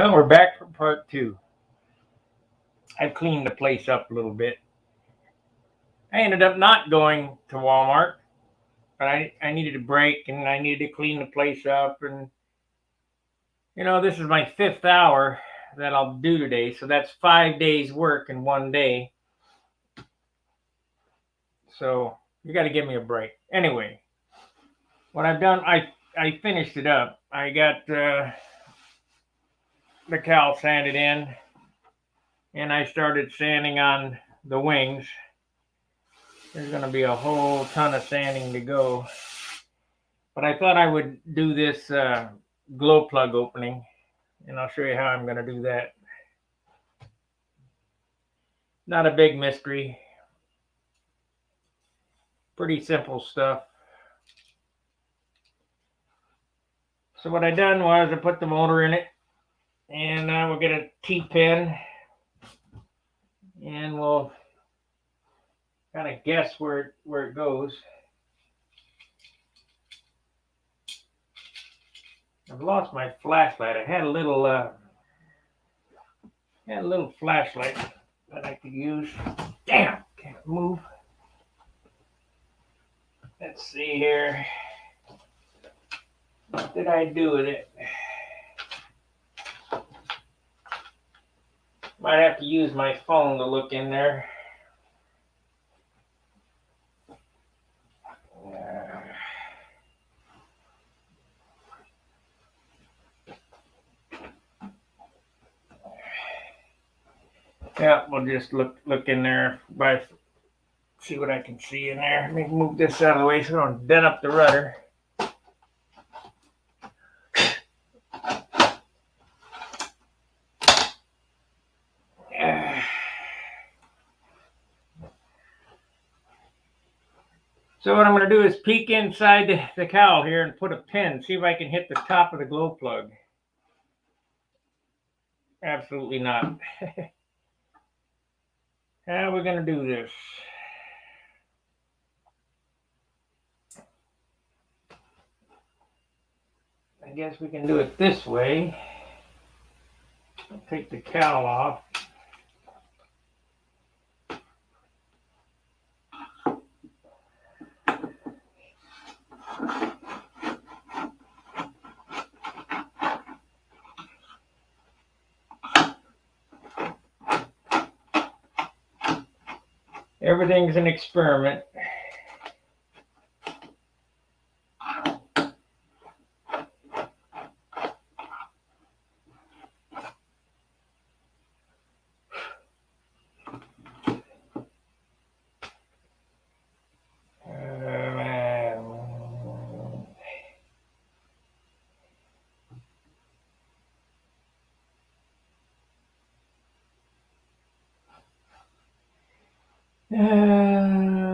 Well, we're back for part two. I've cleaned the place up a little bit. I ended up not going to Walmart, but I needed a break and I needed to clean the place up. And, this is my fifth hour that I'll do today. So that's 5 days' work in one day. So you got to give me a break. Anyway, what I've done, I finished it up. I got the cowl sanded in and I started sanding on the wings. There's going to be a whole ton of sanding to go. But I thought I would do this glow plug opening, and I'll show you how I'm going to do that. Not a big mystery. Pretty simple stuff. So what I done was I put the motor in it, and we'll get a T-pin, and we'll kind of guess where it goes. I've lost my flashlight. I had a little flashlight that I could use. Damn, can't move. Let's see here. What did I do with it? Might have to use my phone to look in there. Yeah, we'll just look in there, see what I can see in there. Let me move this out of the way so I don't dent up the rudder. So what I'm going to do is peek inside the cowl here and put a pin, see if I can hit the top of the glow plug. Absolutely not. How are we going to do this? I guess we can do it this way. I'll take the cowl off. Everything's an experiment.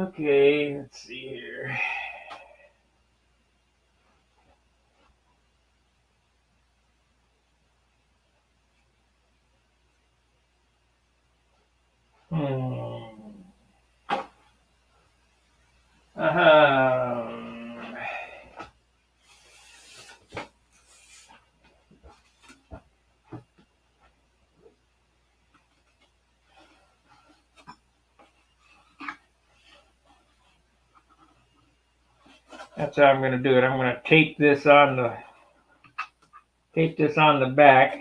Okay, let's see here. That's how I'm going to do it. I'm going to tape this on the back.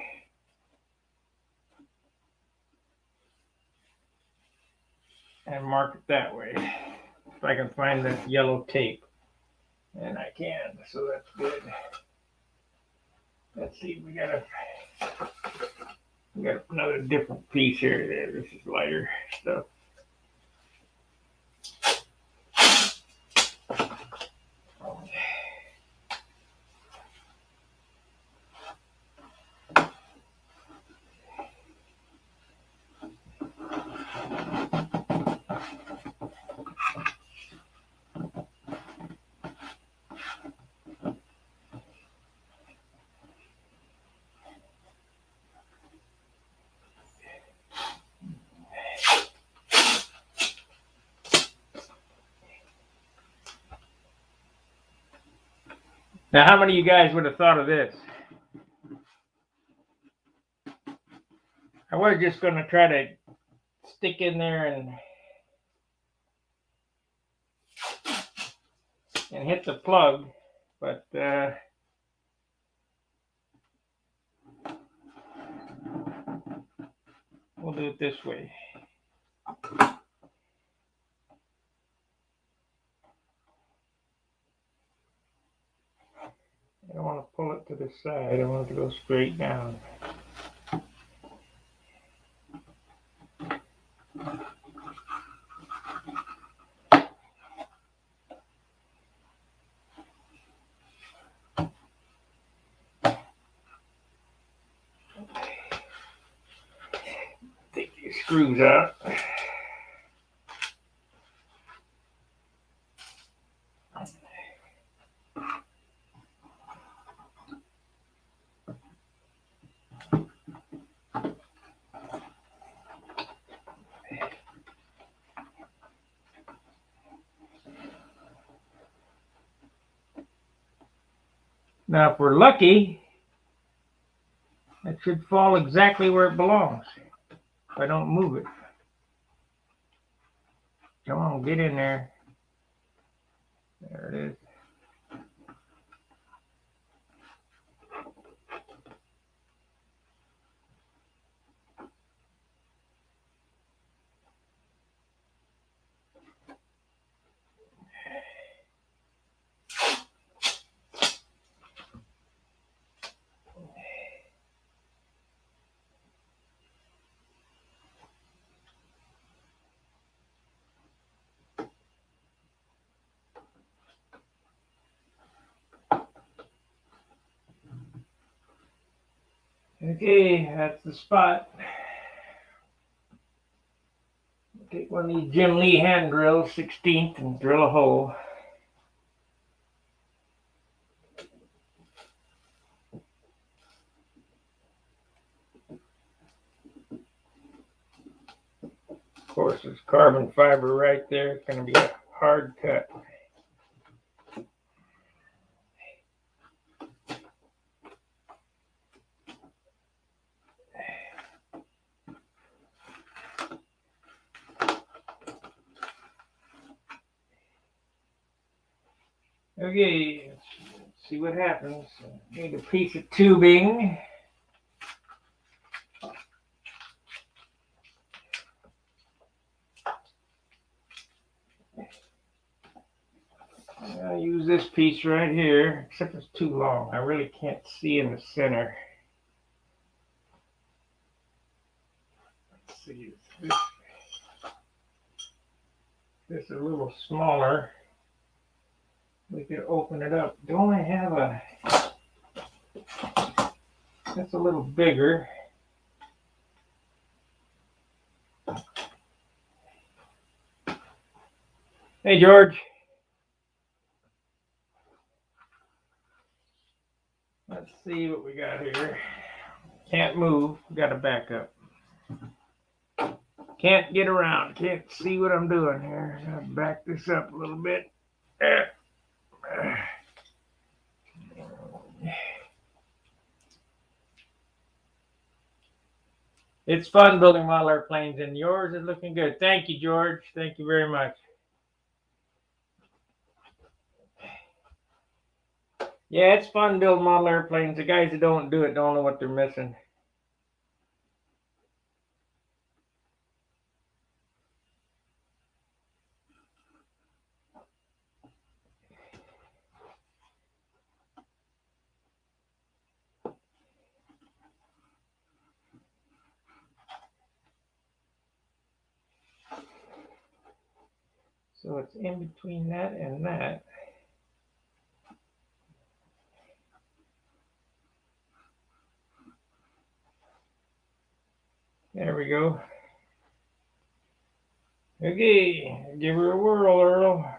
And mark it that way. If I can find the yellow tape. And I can, so that's good. Let's see, we got another different piece here. There, this is lighter stuff. Now, how many of you guys would have thought of this? I was just going to try to stick in there and hit the plug, but we'll do it this way. I don't want to pull it to the side. I want it to go straight down. Take these screws out. Now, if we're lucky, it should fall exactly where it belongs if I don't move it. Come on, get in there. There it is. Okay, that's the spot. Take one of these Jim Lee hand drills, 16th, and drill a hole. Of course, there's carbon fiber right there. It's going to be a hard cut. Okay, let's see what happens. Need a piece of tubing. I'll use this piece right here, except it's too long. I really can't see in the center. Let's see. This is a little smaller. We could open it up. Don't I have a... That's a little bigger. Hey, George. Let's see what we got here. Can't move. Got to back up. Can't get around. Can't see what I'm doing here. Gotta back this up a little bit. It's fun building model airplanes, and yours is looking good. Thank you, George. Thank you very much. Yeah, it's fun building model airplanes. The guys that don't do it don't know what they're missing. So it's in between that and that. There we go. Okay, give her a whirl, Earl.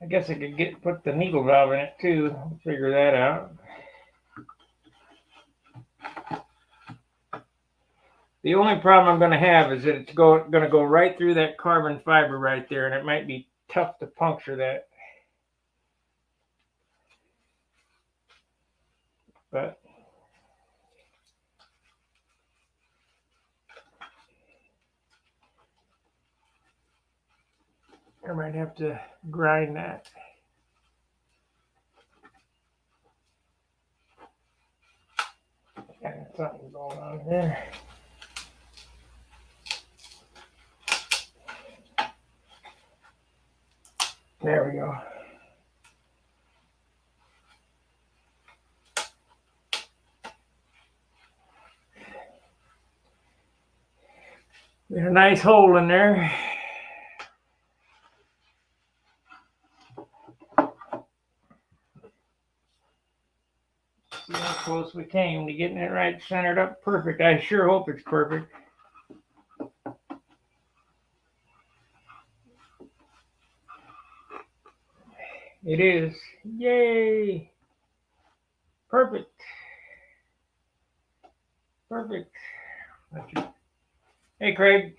I guess I could put the needle valve in it too. Figure that out. The only problem I'm going to have is that it's going to go right through that carbon fiber right there, and it might be tough to puncture that. But I might have to grind that. Got something going on there. There we go. There's a nice hole in there. See how close we came to getting it right centered up perfect. I sure hope it's perfect. It is. Yay! Perfect. Perfect. Hey, Craig.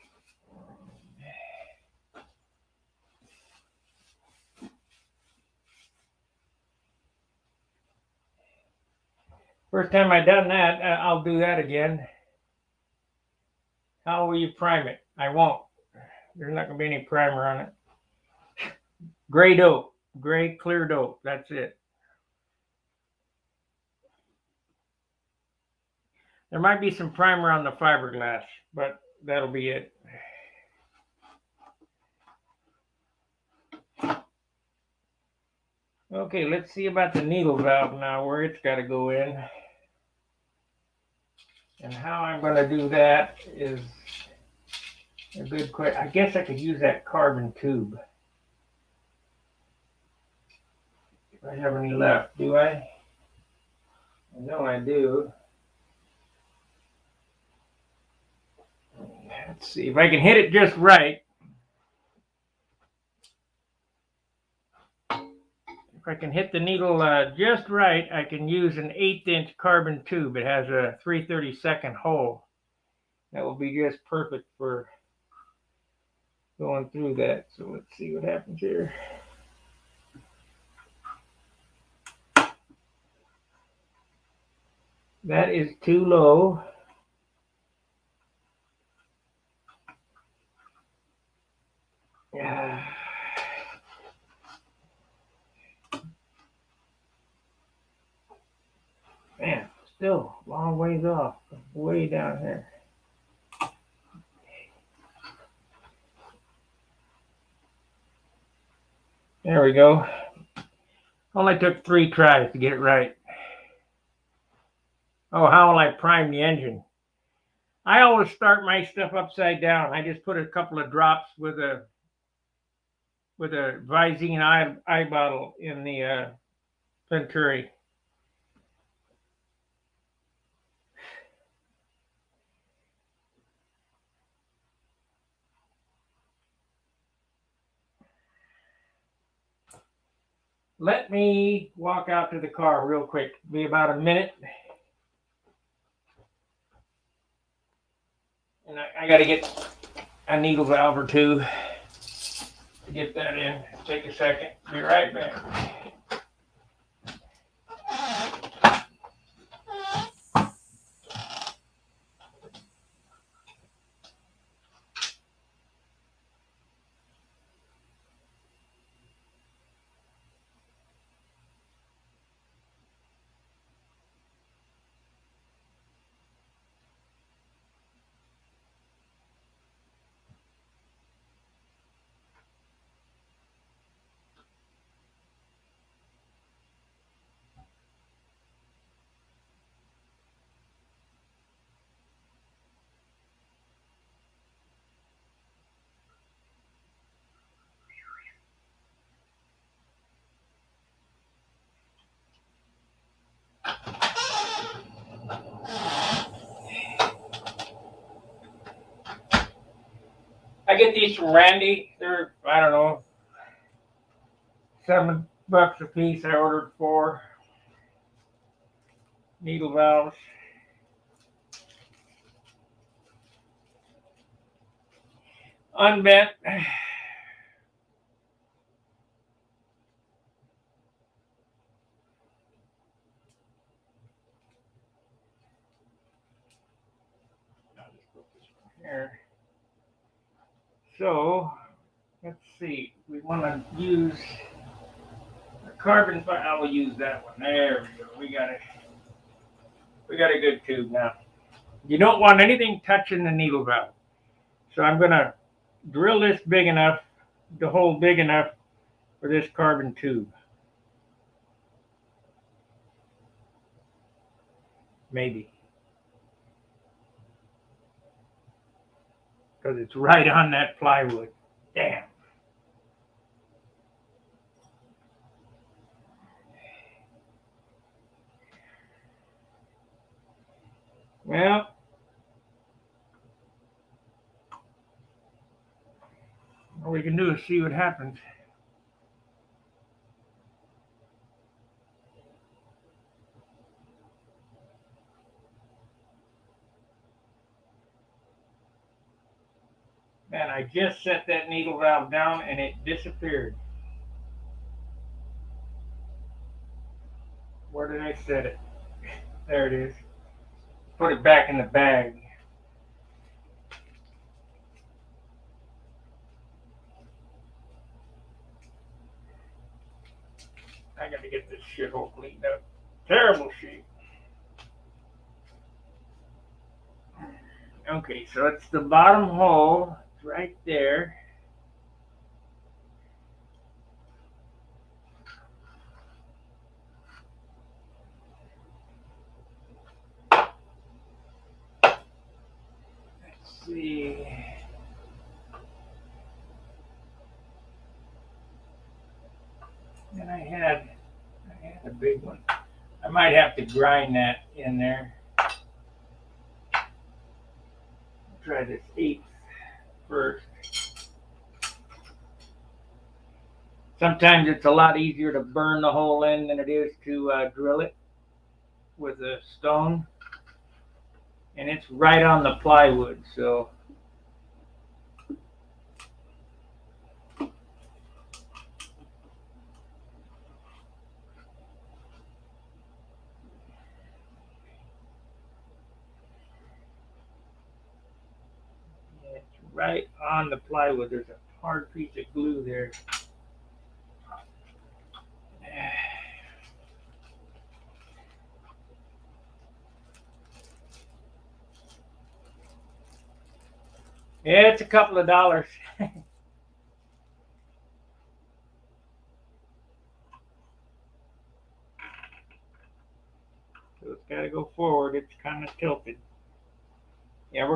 First time I done that, I'll do that again. How will you prime it? I won't. There's not going to be any primer on it. Gray dope. Gray clear dope. That's it. There might be some primer on the fiberglass, but that'll be it. Okay, let's see about the needle valve now, where it's got to go in. And how I'm going to do that is a good question. I guess I could use that carbon tube. If I have any left, do I? I know I do. Let's see if I can hit it just right. If I can hit the needle just right, I can use an 1/8" carbon tube. It has a 3/32 hole. That will be just perfect for going through that. So let's see what happens here. That is too low. Yeah. Man, still a long ways off. Way down here. There we go. Only took 3 tries to get it right. Oh, how will I prime the engine? I always start my stuff upside down. I just put a couple of drops with a Visine eye bottle in the Venturi. Let me walk out to the car real quick. Be about a minute. And I got to get a needle valve or two to get that in. Take a second. Be right back. I get these from Randy. They're, I don't know, $7 a piece. I ordered 4 needle valves. Unbent. Here. So let's see. We want to use the carbon fiber. I will use that one. There we go. We got a good tube now. You don't want anything touching the needle valve. So I'm gonna drill this big enough, the hole big enough for this carbon tube. Maybe. Because it's right on that plywood. Damn. Well, all we can do is see what happens. Man, I just set that needle valve down and it disappeared. Where did I set it? There it is. Put it back in the bag. I gotta get this shithole cleaned up. Terrible shape. Okay, so it's the bottom hole. It's right there. Let's see. And I had a big one. I might have to grind that in there. Try this 1/8 first. Sometimes it's a lot easier to burn the hole in than it is to drill it with a stone. And it's right on the plywood, so it's right on the plywood. There's a hard piece of glue there. Yeah, it's a couple of dollars. So it's got to go forward. It's kind of tilted. Yeah,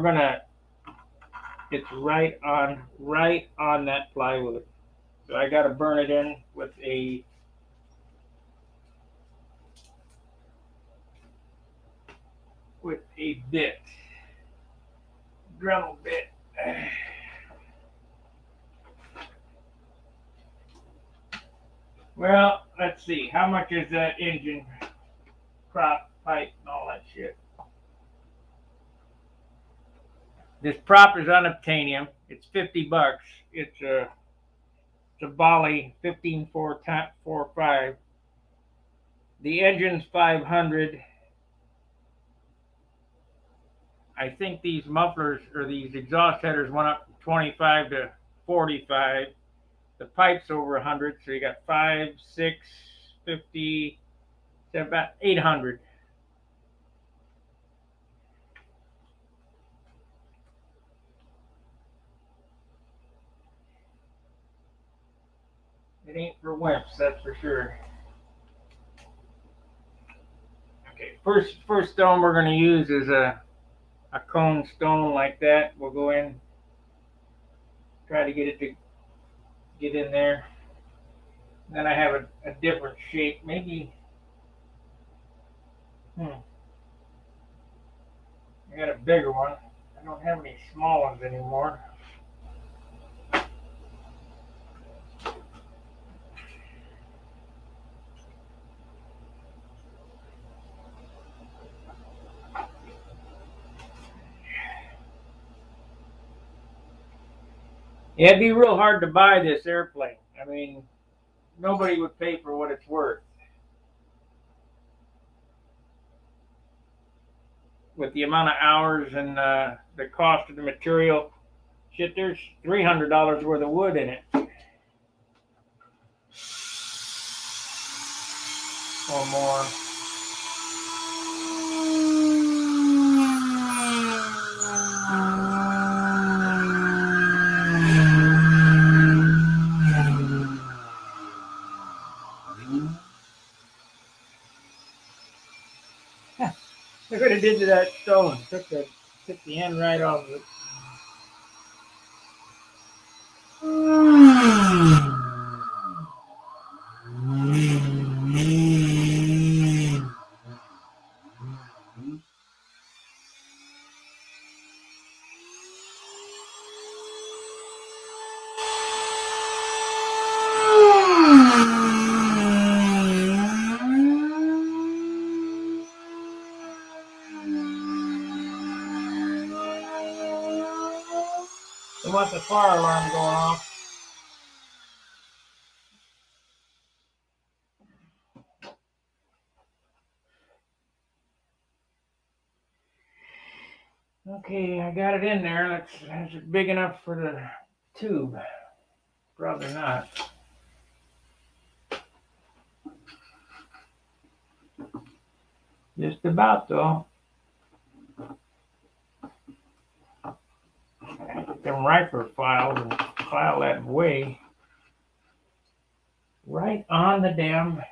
it's right on that plywood. So I got to burn it in with a bit, Dremel bit. Well, let's see. How much is that engine, prop, pipe, and all that shit? This prop is unobtainium. It's $50. It's a Bali 15445. The engine's 500. I think these mufflers or these exhaust headers went up from 25 to 45. The pipe's over 100, so you got 5, 6, 50, about 800. It ain't for wimps, that's for sure. Okay, first stone we're going to use is a cone stone like that. We'll go in, try to get it to get in there. Then I have a different shape, maybe. I got a bigger one. I don't have any small ones anymore. Yeah, it'd be real hard to buy this airplane. I mean, nobody would pay for what it's worth. With the amount of hours and the cost of the material, shit, there's $300 worth of wood in it or more. Look what it did to that stone. Took the end right off of it. They want the fire alarm going off. Okay, I got it in there. Is it big enough for the tube? Probably not. Just about though. Get them Riper files and file that way right on the damn.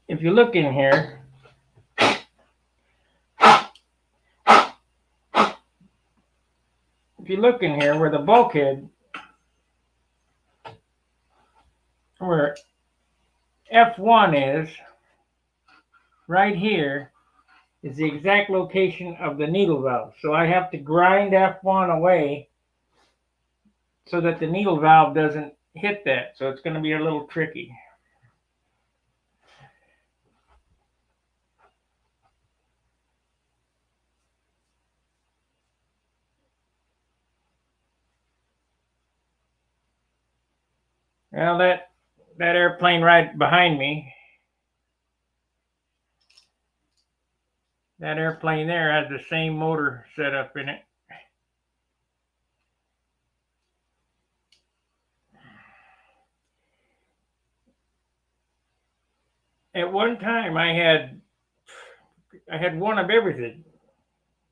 If you look in here, where the bulkhead, where F1 is, right here is the exact location of the needle valve. So I have to grind F1 away so that the needle valve doesn't hit that. So it's going to be a little tricky. Well, that airplane right behind me, that airplane there has the same motor set up in it. At one time, I had one of everything.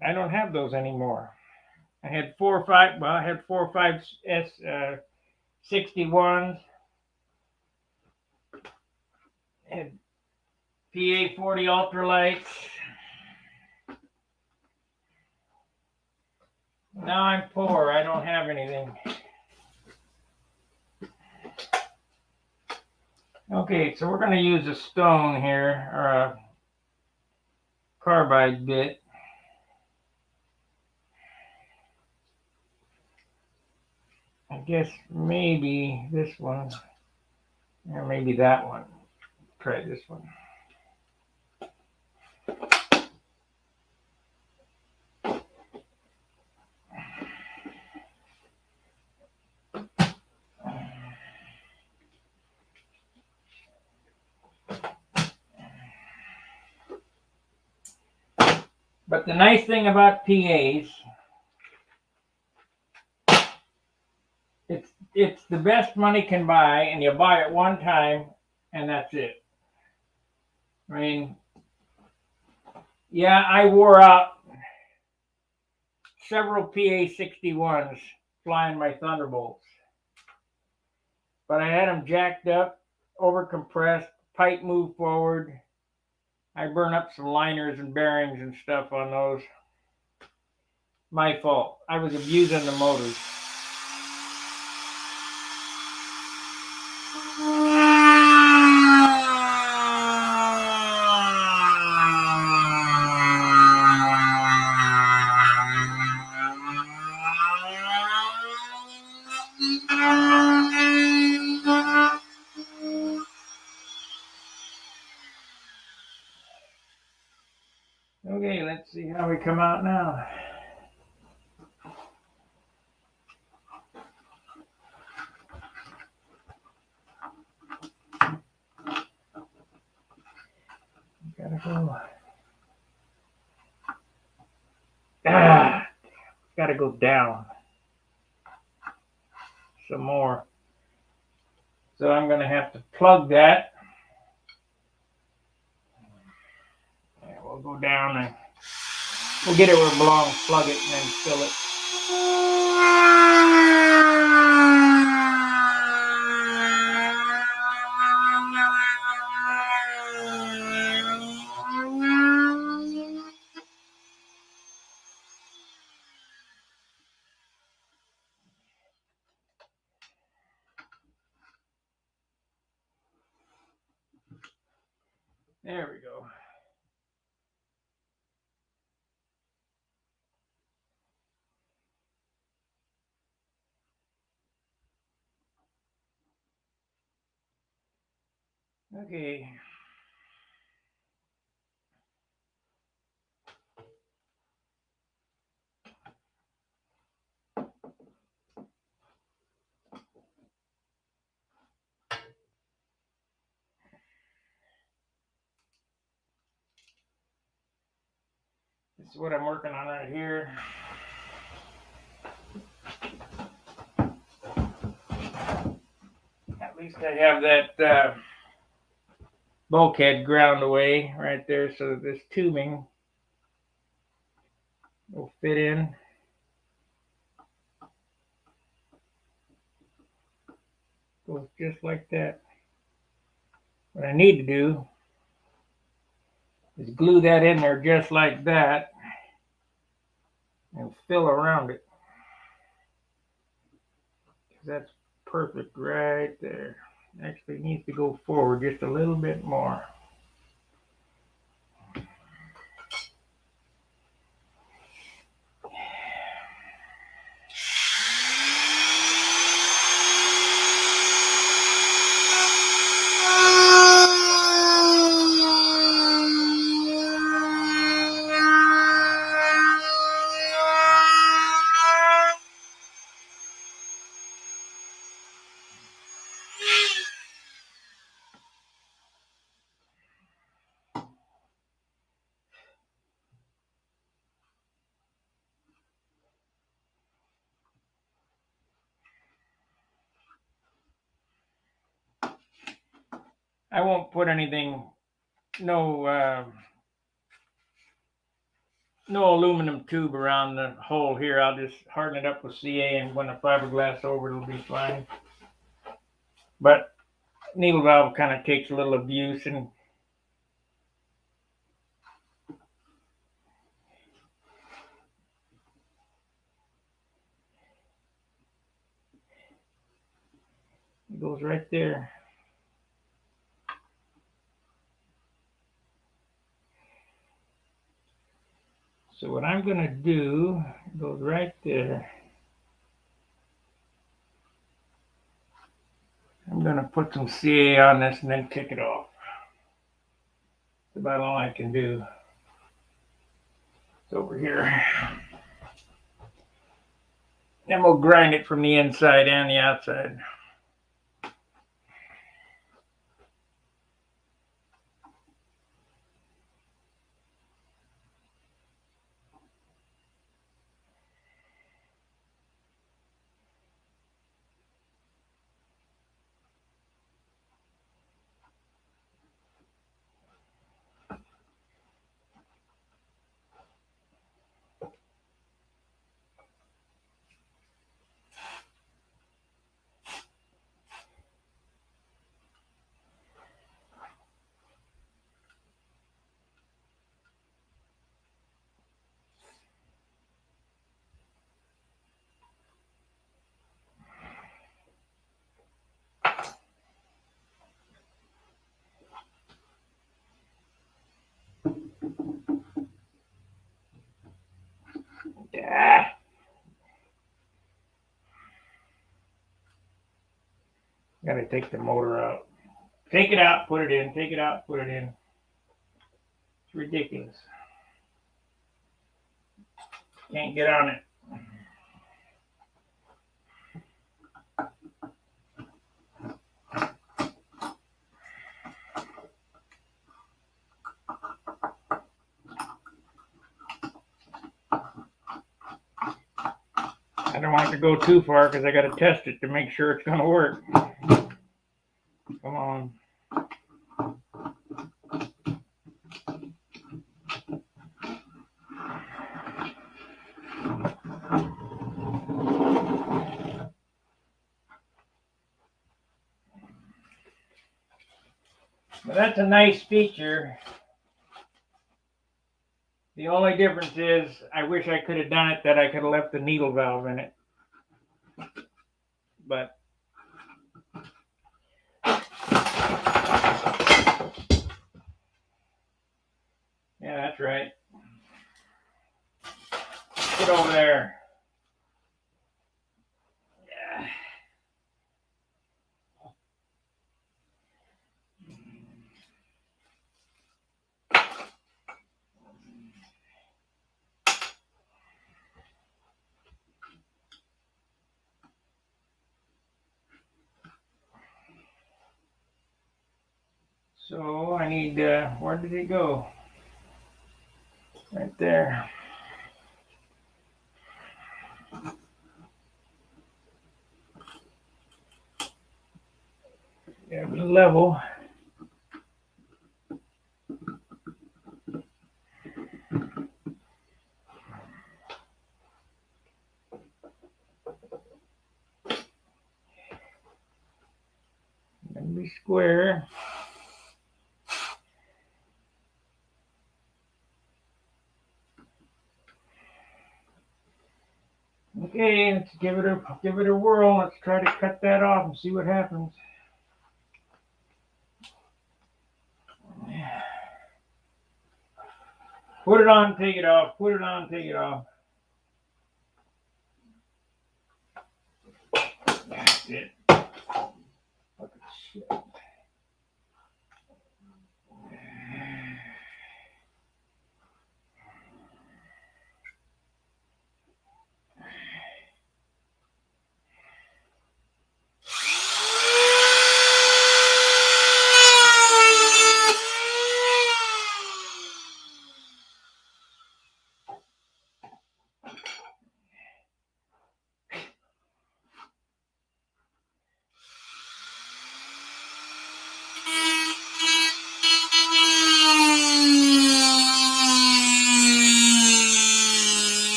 I don't have those anymore. I had 4 or 5. Well, I had 4 or 5 61s. Had PA 40 ultralights. Now I'm poor. I don't have anything. Okay, so we're going to use a stone here, or a carbide bit. I guess maybe this one, or maybe that one. Try this one. But the nice thing about PAs, it's the best money can buy, and you buy it one time, and that's it. I mean, yeah, I wore out several PA 61s flying my Thunderbolts, but I had them jacked up, over compressed, pipe moved forward. I burn up some liners and bearings and stuff on those. My fault. I was abusing the motors. Okay, let's Let's see how we come out now. Gotta go. Gotta go down some more. So I'm gonna have to plug that. Yeah, we'll go down and we'll get it where it belongs, plug it, and then fill it. There we go. Okay. This is what I'm working on right here. At least I have that bulkhead ground away right there so that this tubing will fit in. Goes just like that. What I need to do is glue that in there just like that and fill around it. That's perfect right there. Actually needs to go forward just a little bit more. I won't put anything, no aluminum tube around the hole here. I'll just harden it up with CA, and when the fiberglass over, it'll be fine. But needle valve kind of takes a little abuse, and it goes right there. So what I'm going to do, it goes right there. I'm going to put some CA on this and then kick it off. That's about all I can do. It's over here. Then we'll grind it from the inside and the outside. Yeah. Gotta take the motor out. Take it out, put it in. Take it out, put it in. It's ridiculous. Can't get on it. I don't want it to go too far because I got to test it to make sure it's going to work. Come on. Well, that's a nice feature. The only difference is I wish I could have done it that I could have left the needle valve in it. But yeah, that's right. Get over there. Yeah. So I need, where did it go? Right there. Yeah, level. And be square. Okay, let's give it a whirl. Let's try to cut that off and see what happens. Put it on, take it off. Put it on, take it off. That's it. Fucking shit.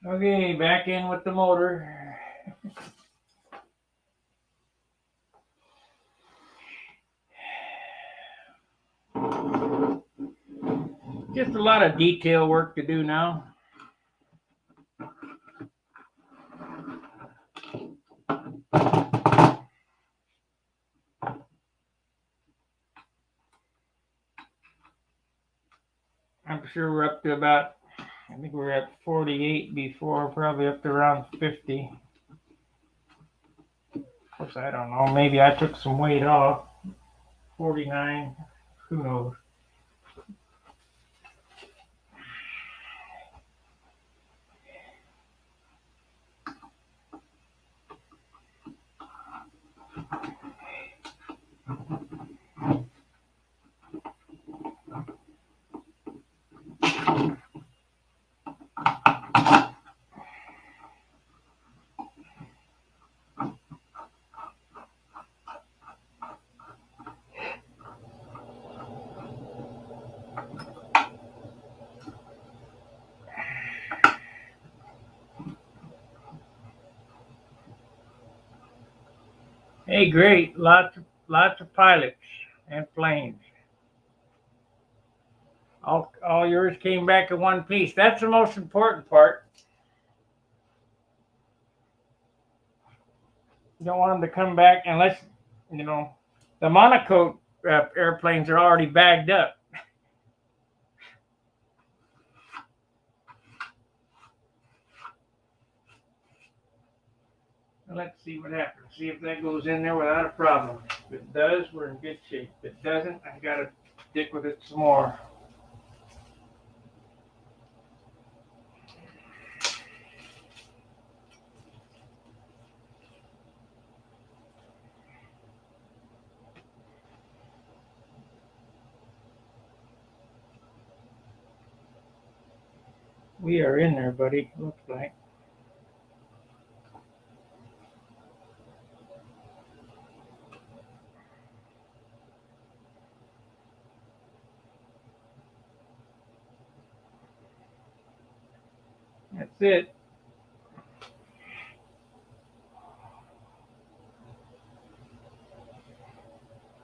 Okay, back in with the motor. Just a lot of detail work to do now. I'm sure we're up to about, I think we were at 48 before, probably up to around 50. Of course, I don't know. Maybe I took some weight off. 49. Who knows? Hey, great. Lots of pilots and planes. All yours came back in one piece. That's the most important part. You don't want them to come back unless, you know, the monocoque airplanes are already bagged up. Let's see what happens. See if that goes in there without a problem. If it does, we're in good shape. If it doesn't, I gotta stick with it some more. We are in there, buddy. Looks like. That's it.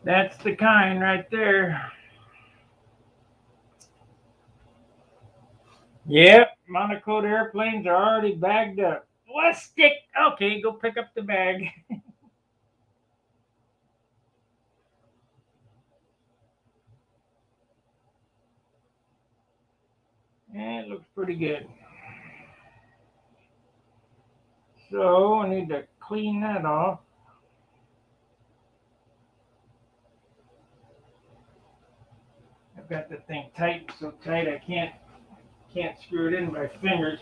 That's the kind right there. Yep, monocoque airplanes are already bagged up. Let's stick. Okay, go pick up the bag. Yeah, it looks pretty good. So I need to clean that off. I've got the thing tight, so tight I can't screw it in by fingers.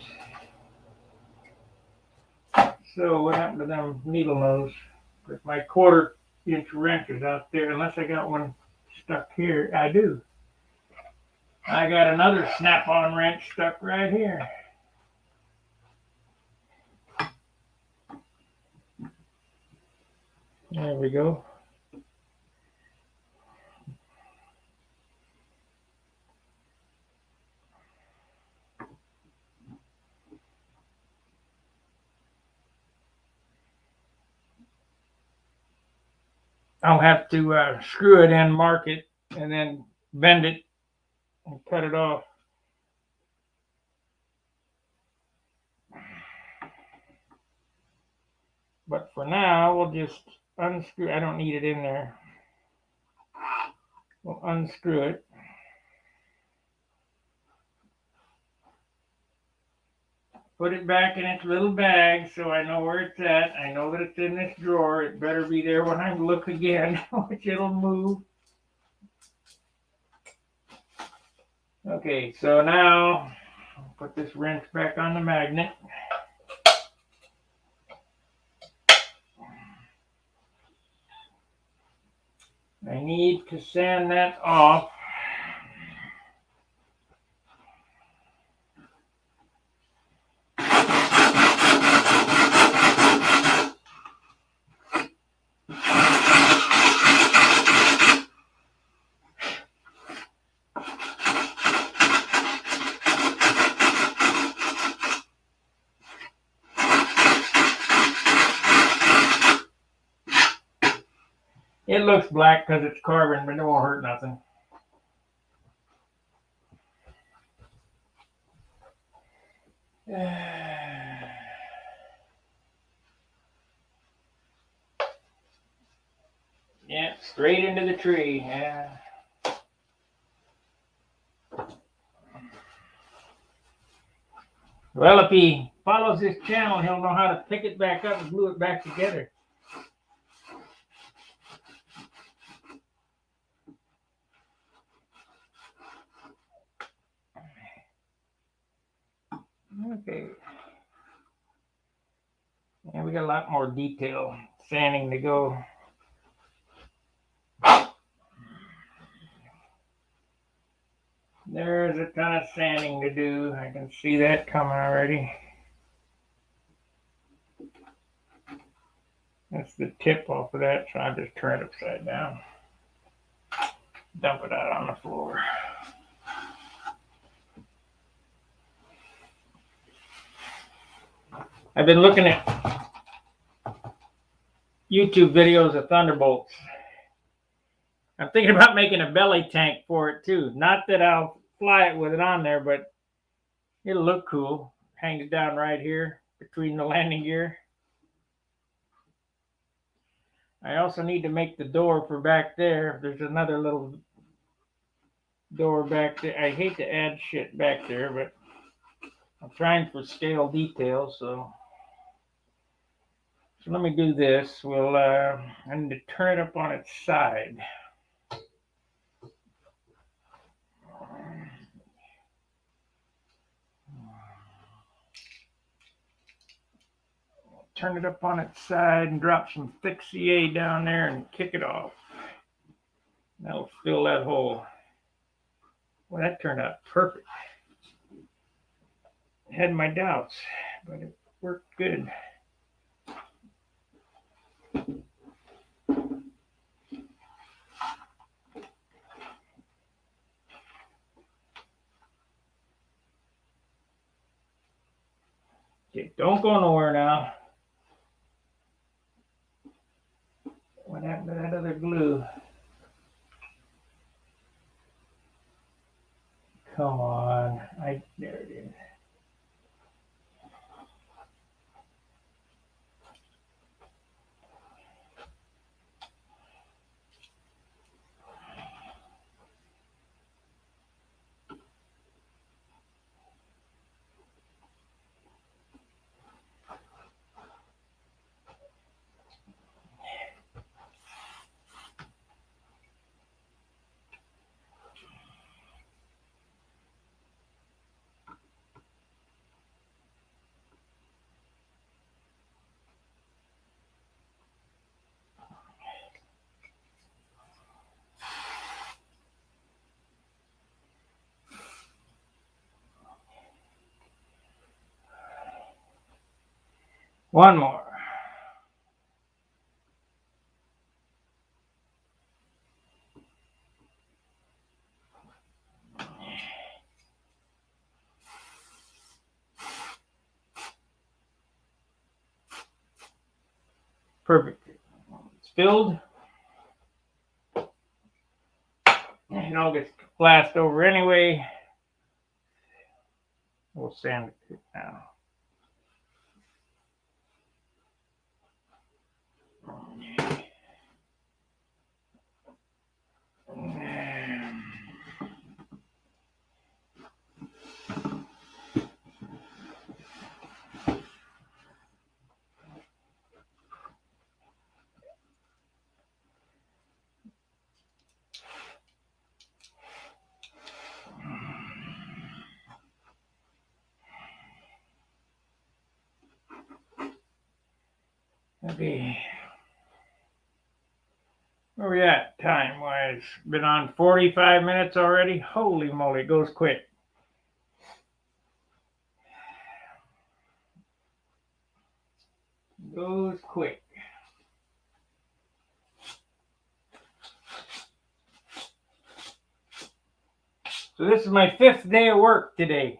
So what happened to them needle nose? With my 1/4 inch wrenches out there, unless I got one stuck here. I do. I got another snap-on wrench stuck right here. There we go. I'll have to screw it in, mark it, and then bend it and cut it off. But for now, we'll just unscrew. I don't need it in there. We'll unscrew it. Put it back in its little bag so I know where it's at. I know that it's in this drawer. It better be there when I look again, which it'll move. Okay, so now I'll put this wrench back on the magnet. I need to sand that off. It looks black because it's carbon, but it won't hurt nothing. Yeah, straight into the tree. Yeah. Well, if he follows this channel, he'll know how to pick it back up and glue it back together. Okay. Yeah, we got a lot more detail sanding to go. There's a ton of sanding to do. I can see that coming already. That's the tip off of that, so I'll just turn it upside down. Dump it out on the floor. I've been looking at YouTube videos of Thunderbolts. I'm thinking about making a belly tank for it too. Not that I'll fly it with it on there, but it'll look cool. Hang it down right here between the landing gear. I also need to make the door for back there. There's another little door back there. I hate to add shit back there, but I'm trying for scale details, so let me do this. I need to turn it up on its side. Turn it up on its side and drop some thick CA down there and kick it off. That'll fill that hole. Well, that turned out perfect. I had my doubts, but it worked good. Okay, don't go nowhere now. What happened to that other glue? Come on. There it is. One more. Perfect. It's filled. It all gets glassed over anyway. We'll sand it now. Okay. Where we at time wise? Been on 45 minutes already? Holy moly, it goes quick. Goes quick. So this is my 5th day of work today.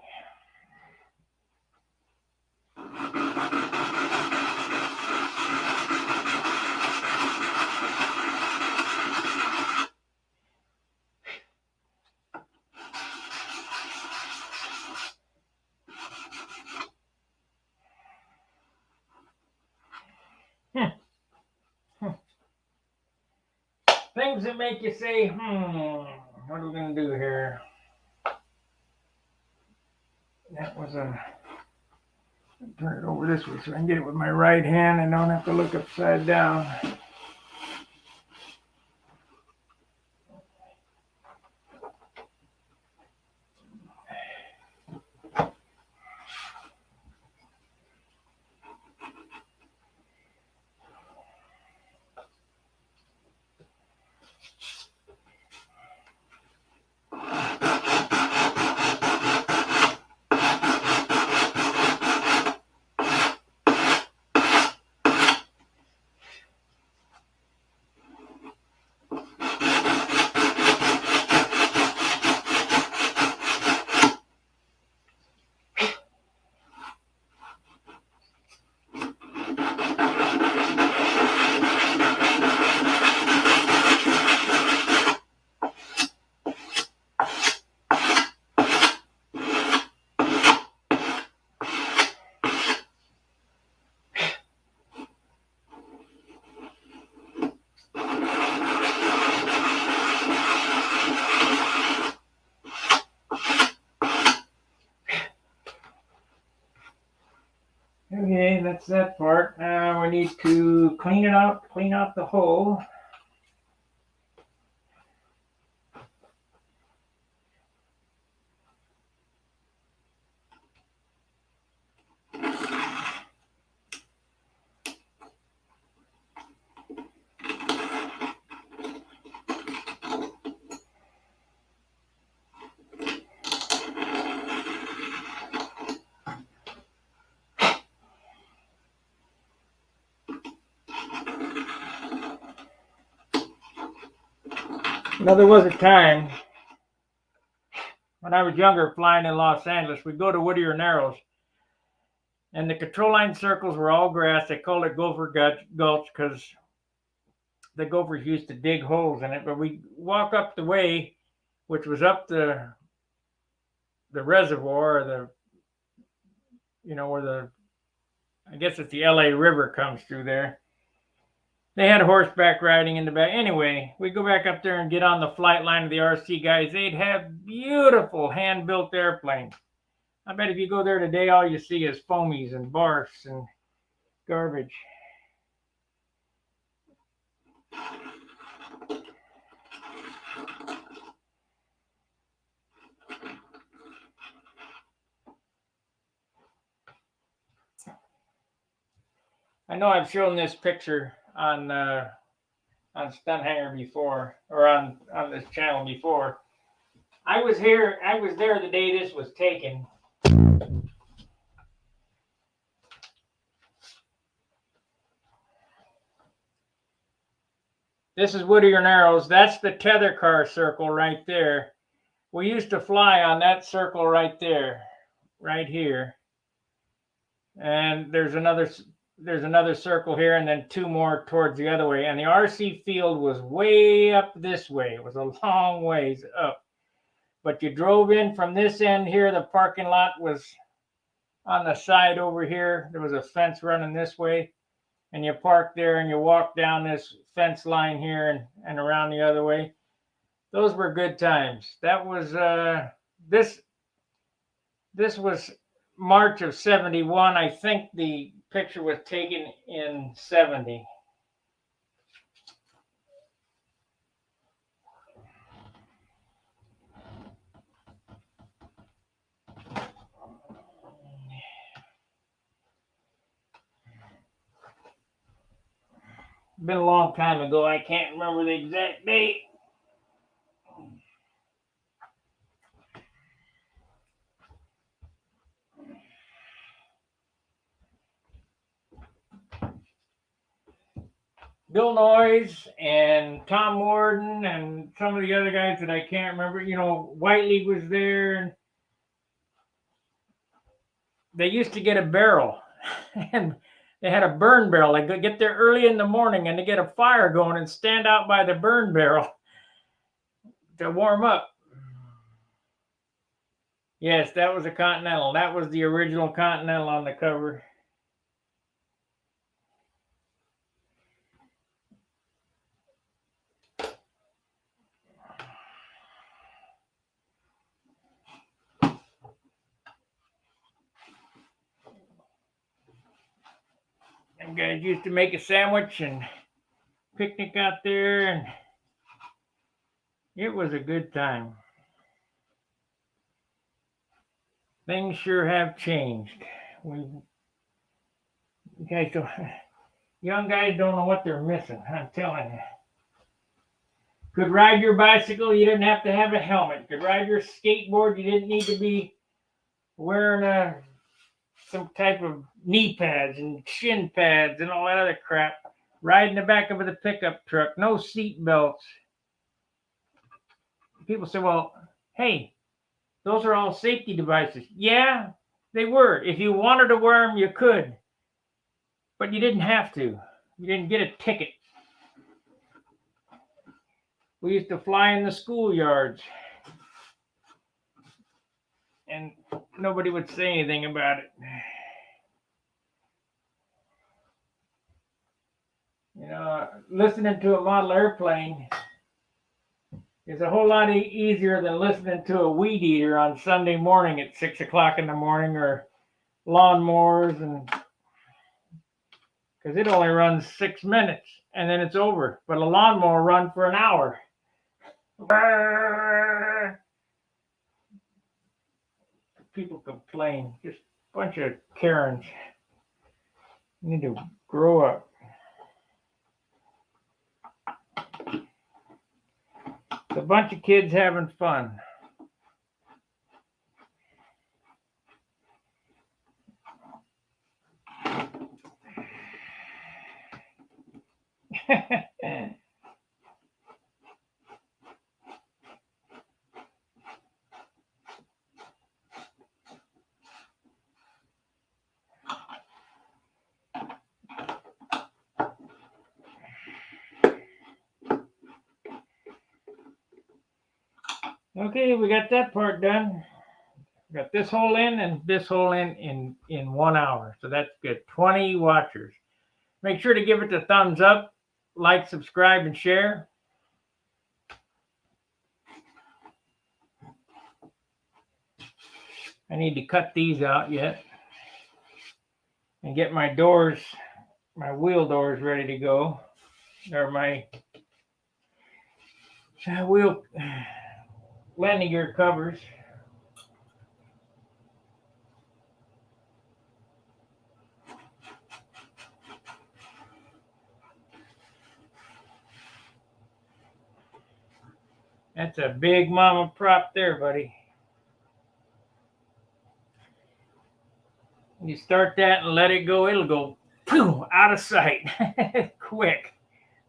Things that make you say, what are we going to do here? That was turn it over this way so I can get it with my right hand and don't have to look upside down. Okay, that's that part. Now we need to clean it up, clean out the hole. Now there was a time when I was younger flying in Los Angeles, we'd go to Whittier Narrows, and the control line circles were all grass. They called it Gopher Gulch because the gophers used to dig holes in it. But we'd walk up the way, which was up the reservoir, or where I guess it's the LA River comes through there. They had horseback riding in the back. Anyway, we go back up there and get on the flight line of the RC guys. They'd have beautiful hand-built airplanes. I bet if you go there today, all you see is foamies and barfs and garbage. I know I've shown this picture on Stunt Hanger before, or on this channel before. I was there the day this was taken. This is Whittier Narrows. That's the tether car circle right there. We used to fly on that circle right there, right here. And there's another circle here, and then two more towards the other way. And the RC field was way up this way. It was a long ways up. But you drove in from this end here. The parking lot was on the side over here. There was a fence running this way. And you park there and you walk down this fence line here and around the other way. Those were good times. That was this was March of 71. I think the picture was taken in 70. Been a long time ago. I can't remember the exact date. Bill Noyes and Tom Warden and some of the other guys that I can't remember. Whiteley was there, and they used to get a barrel, and they had a burn barrel. They could get there early in the morning and to get a fire going and stand out by the burn barrel to warm up. Yes, that was a Continental. That was the original Continental on the cover. Them guys used to make a sandwich and picnic out there, and it was a good time. Things sure have changed. Young guys don't know what they're missing, I'm telling you. Could ride your bicycle, you didn't have to have a helmet. Could ride your skateboard, you didn't need to be wearing some type of knee pads and shin pads and all that other crap. Ride in the back of the pickup truck, no seat belts. People say, well, hey, those are all safety devices. Yeah, they were. If you wanted to wear them, you could. But you didn't have to. You didn't get a ticket. We used to fly in the schoolyards. And nobody would say anything about it. Listening to a model airplane is a whole lot easier than listening to a weed eater on Sunday morning at 6 o'clock in the morning, or lawnmowers and because it only runs 6 minutes and then it's over. But a lawnmower run for an hour. People complain. Just a bunch of Karens. You need to grow up. It's a bunch of kids having fun. Okay, we got that part done. We got this hole in and this hole in 1 hour. So that's good. 20 watchers. Make sure to give it the thumbs up, like, subscribe, and share. I need to cut these out yet and get my doors, my wheel doors ready to go. They're my wheel landing gear covers. That's a big mama prop there, buddy. You start that and let it go, it'll go boom, out of sight quick.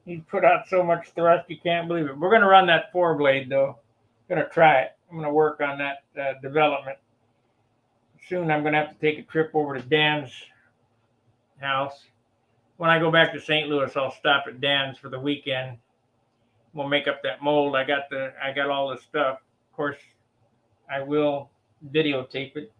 You put out so much thrust, you can't believe it. We're going to run that 4-blade, though. I'm going to try it. I'm going to work on that development. Soon I'm going to have to take a trip over to Dan's house. When I go back to St. Louis, I'll stop at Dan's for the weekend. We'll make up that mold. I got all the stuff. Of course, I will videotape it.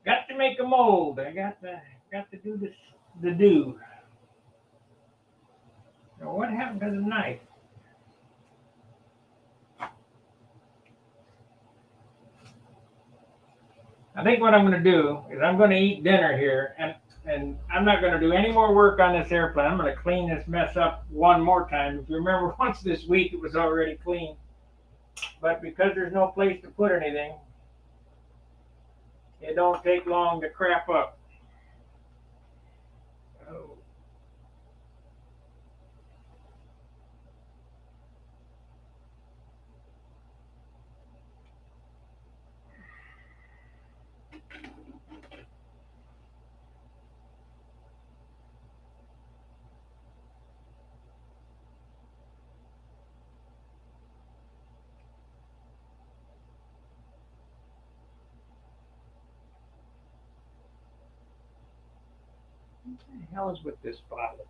Got to make a mold. I got to do this. Now, what happened to the knife? I think what I'm going to do is I'm going to eat dinner here, and I'm not going to do any more work on this airplane. I'm going to clean this mess up one more time. If you remember, once this week it was already clean, but because there's no place to put anything, it don't take long to crap up. Oh. What the hell is with this bottle?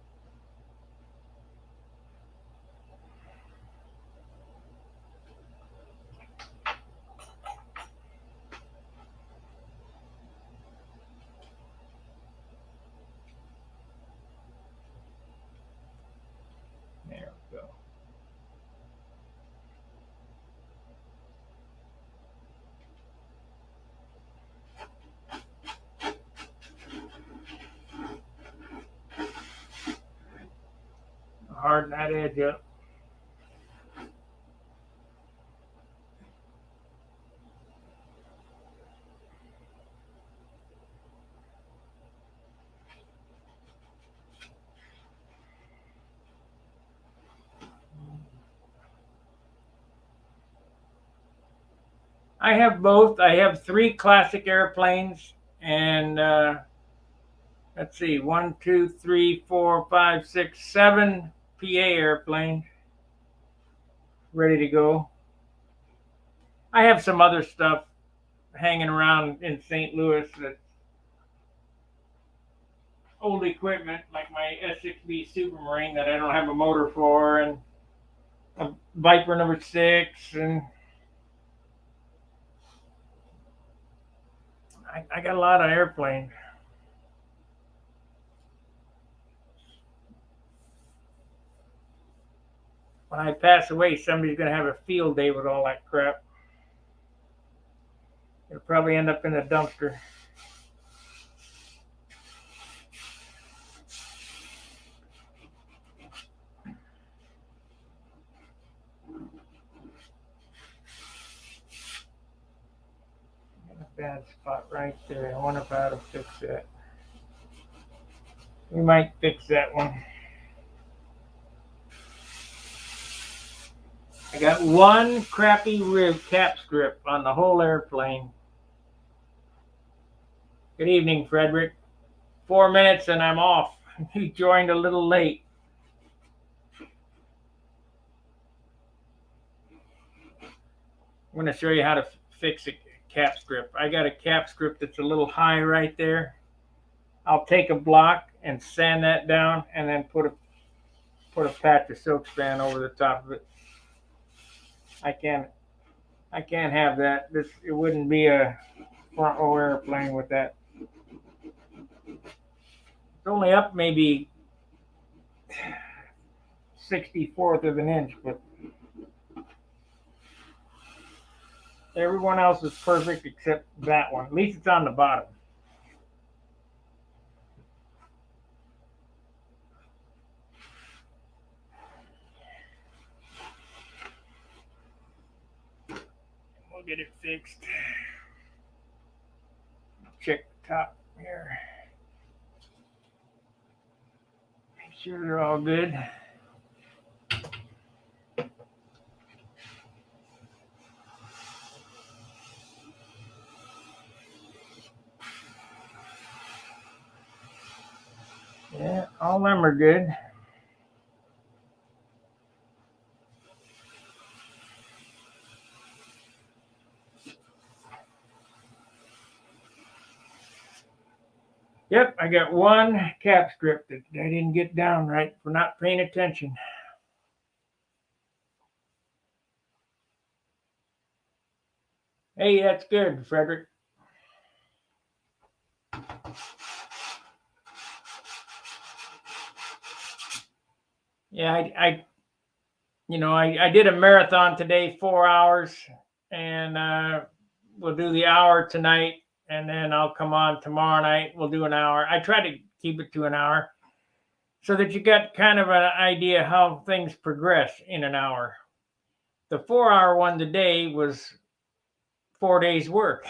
There we go. Harden that edge up. I have both. I have 3 classic airplanes, and let's see, 1, 2, 3, 4, 5, 6, 7 PA airplanes ready to go. I have some other stuff hanging around in St. Louis that's old equipment, like my S6B Supermarine that I don't have a motor for, and a Viper number 6, and I got a lot of airplanes. When I pass away, somebody's going to have a field day with all that crap. It'll probably end up in a dumpster. Bad spot right there. I wonder if I ought to fix that. We might fix that one. I got one crappy rib cap strip on the whole airplane. Good evening, Frederick. 4 minutes and I'm off. You joined a little late. I'm going to show you how to fix a cap strip. I got a cap strip that's a little high right there. I'll take a block and sand that down, and then put a patch of silk span over the top of it. I can't have that. It wouldn't be a front row airplane with that. It's only up maybe 64th of an inch, but everyone else is perfect except that one. At least it's on the bottom. We'll get it fixed. Check the top here. Make sure they're all good. Yeah, all of them are good. Yep, I got one cap strip that I didn't get down right for not paying attention. Hey, that's good, Frederick. Yeah, I did a marathon today, 4 hours, and we'll do the hour tonight, and then I'll come on tomorrow night. We'll do an hour. I try to keep it to an hour so that you got kind of an idea how things progress in an hour. The 4 hour one today was 4 days work,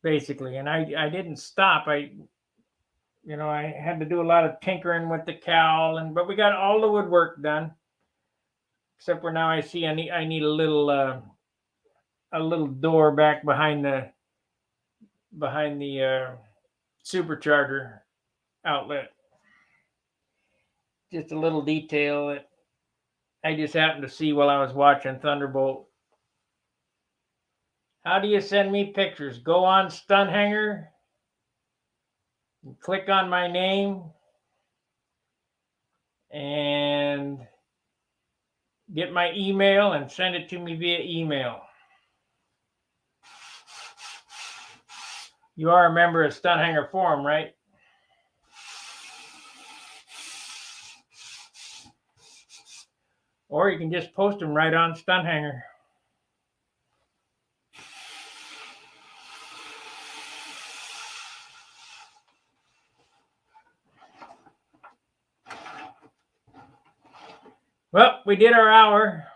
basically, and I didn't stop. I had to do a lot of tinkering with the cowl, but we got all the woodwork done. Except for now, I see I need a little door back behind the supercharger outlet. Just a little detail that I just happened to see while I was watching Thunderbolt. How do you send me pictures? Go on Stunhanger, click on my name, and get my email and send it to me via email. You are a member of Stunhanger Forum, right? Or you can just post them right on Stunhanger. Well, we did our hour.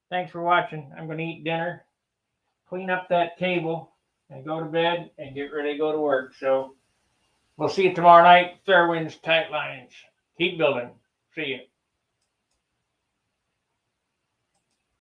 Thanks for watching. I'm going to eat dinner, clean up that table, and go to bed and get ready to go to work. So we'll see you tomorrow night. Fair winds, tight lines. Keep building. See you.